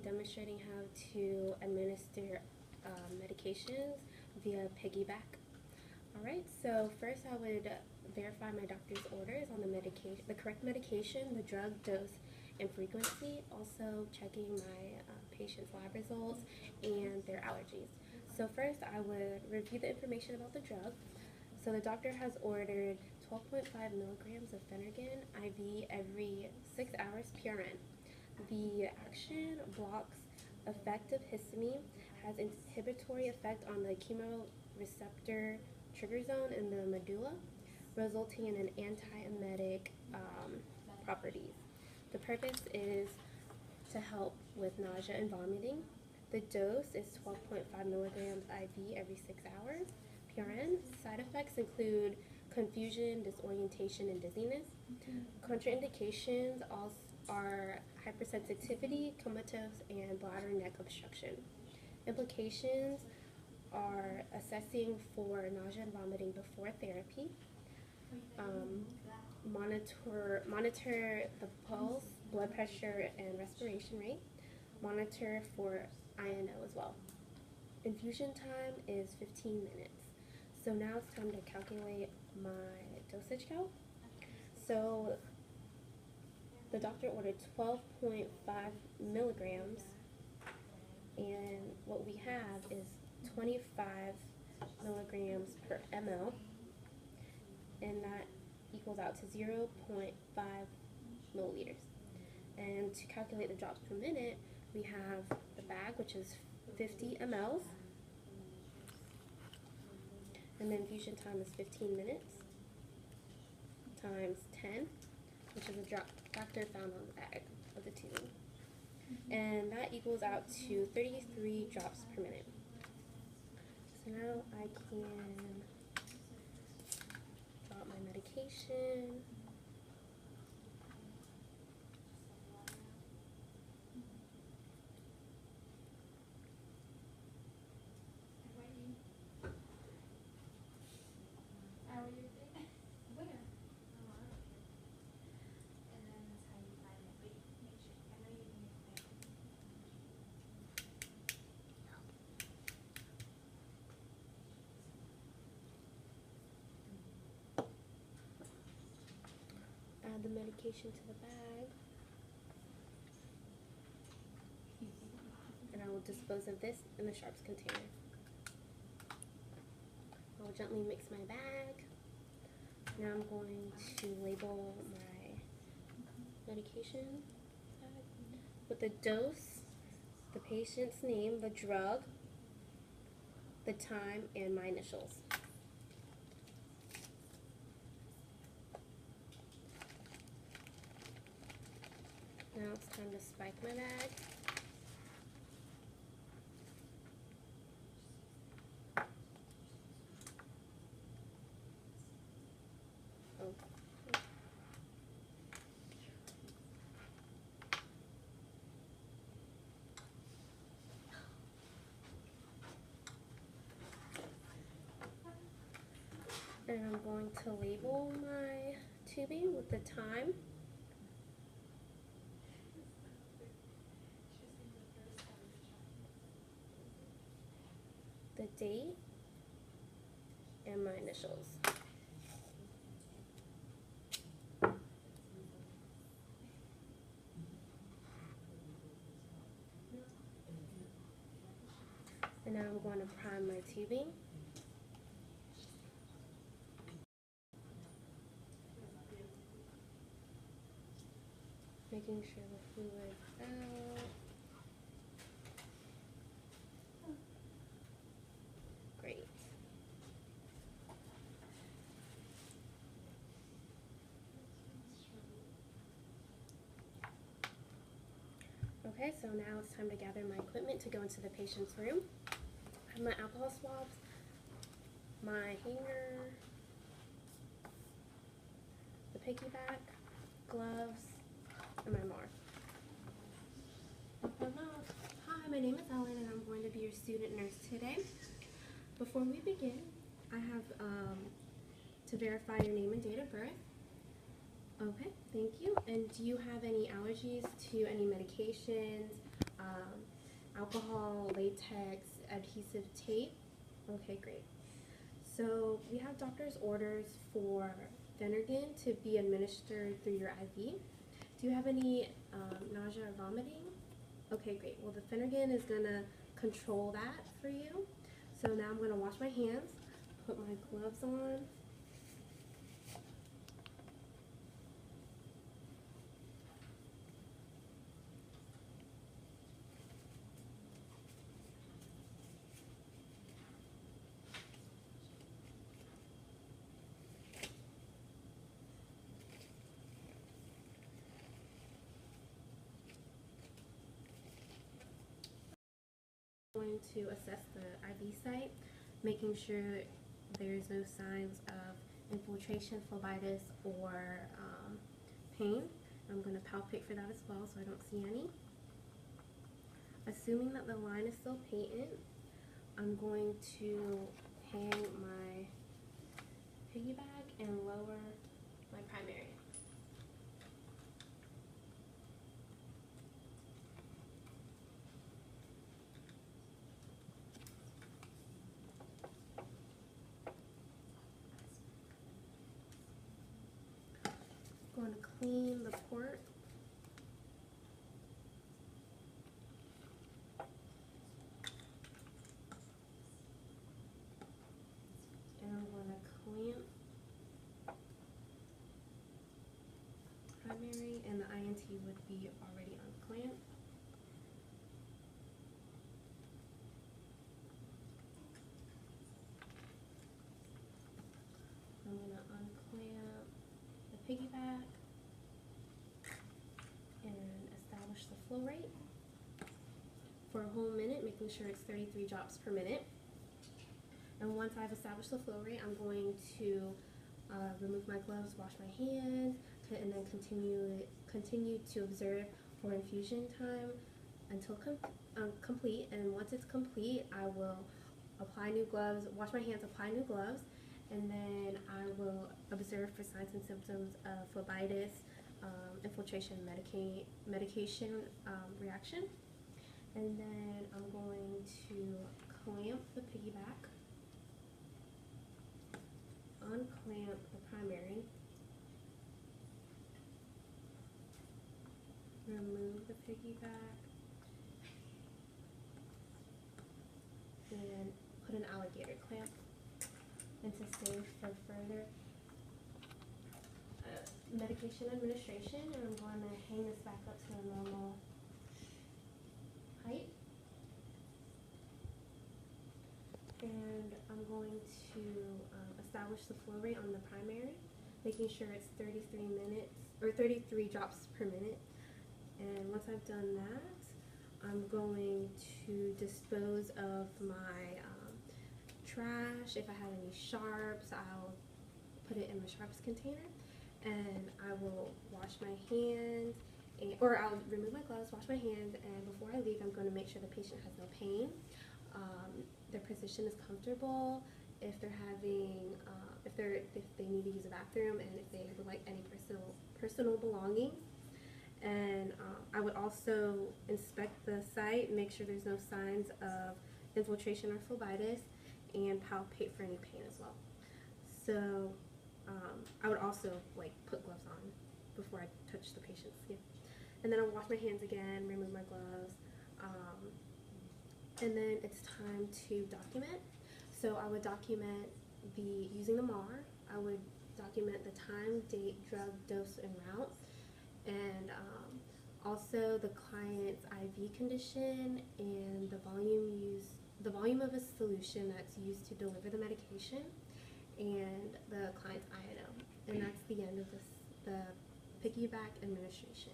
demonstrating how to administer medications via Piggyback. Alright, so first I would verify my doctor's orders on the correct medication, the drug dose, and frequency. Also checking my patient's lab results and their allergies. So first I would review the information about the drug. So the doctor has ordered 12.5 milligrams of Phenergan IV every 6 hours PRN. The action blocks effective histamine, has inhibitory effect on the chemoreceptor trigger zone in the medulla, resulting in an antiemetic properties. The purpose is to help with nausea and vomiting. The dose is 12.5 milligrams IV every 6 hours. PRN. Side effects include confusion, disorientation, and dizziness. Contraindications are hypersensitivity, comatose, and bladder neck obstruction. Implications are assessing for nausea and vomiting before therapy. Monitor the pulse, blood pressure, and respiration rate. Monitor for INO as well. Infusion time is 15 minutes. So now it's time to calculate my dosage count. So the doctor ordered 12.5 milligrams, and what we have is 25 milligrams per ml, and that equals out to 0.5 milliliters. And to calculate the drops per minute, we have the bag, which is 50 mLs, and the infusion time is 15 minutes times 10, which is a drop factor found on the bag of the tubing. And that equals out to 33 drops per minute. So now I can drop my medication. Add the medication to the bag, and I will dispose of this in the sharps container. I will gently mix my bag. Now I'm going to label my medication bag with the dose, the patient's name, the drug, the time, and my initials. Now it's time to spike my bag. And I'm going to label my tubing with the time, the date, and my initials. And now I'm going to prime my tubing. Making sure the fluid's out. Great. Okay, so now it's time to gather my equipment to go into the patient's room. I have my alcohol swabs, my hanger, the Piggyback, gloves, and my mark. Hi, my name is Ellen, and I'm going to be your student nurse today. Before we begin, I have to verify your name and date of birth. Okay, thank you. And do you have any allergies to any medications, alcohol, latex, adhesive tape. Okay, great. So we have doctor's orders for Phenergan to be administered through your IV. Do you have any nausea or vomiting? Okay, great. Well, the Phenergan is going to control that for you. So now I'm going to wash my hands, put my gloves on. Going to assess the IV site, making sure there's no signs of infiltration, phlebitis, or pain. I'm going to palpate for that as well, so I don't see any. Assuming that the line is still patent, I'm going to hang my piggyback and lower my primary. Going to clean the port. And I'm going to clamp primary, and the INT would be already unclamped. I'm going to unclamp the piggyback and establish the flow rate for a whole minute, making sure it's 33 drops per minute. And once I've established the flow rate, I'm going to remove my gloves, wash my hands, and then continue to observe for infusion time until complete. And once it's complete, I will apply new gloves, wash my hands, apply new gloves, and then I will observe for signs and symptoms of phlebitis, infiltration, medication reaction. And then I'm going to clamp the piggyback, unclamp the primary, remove the piggyback, and put an alligator clamp, and to save for further medication administration. And I'm going to hang this back up to a normal height. And I'm going to establish the flow rate on the primary, making sure it's 33 drops per minute. And once I've done that, I'm going to dispose of my trash. If I have any sharps, I'll put it in the sharps container, and I will wash my hands, or I'll remove my gloves, wash my hands, and before I leave, I'm going to make sure the patient has no pain. Their position is comfortable, if they're having, if they need to use a bathroom, and if they would like any personal belongings. And I would also inspect the site, make sure there's no signs of infiltration or phlebitis, and palpate for any pain as well. So I would also put gloves on before I touch the patient's skin. And then I'll wash my hands again, remove my gloves, and then it's time to document. So I would document using the MAR. I would document the time, date, drug, dose, and route, and also the client's IV condition and the volume of a solution that's used to deliver the medication, and the client's item. And that's the end of the piggyback administration.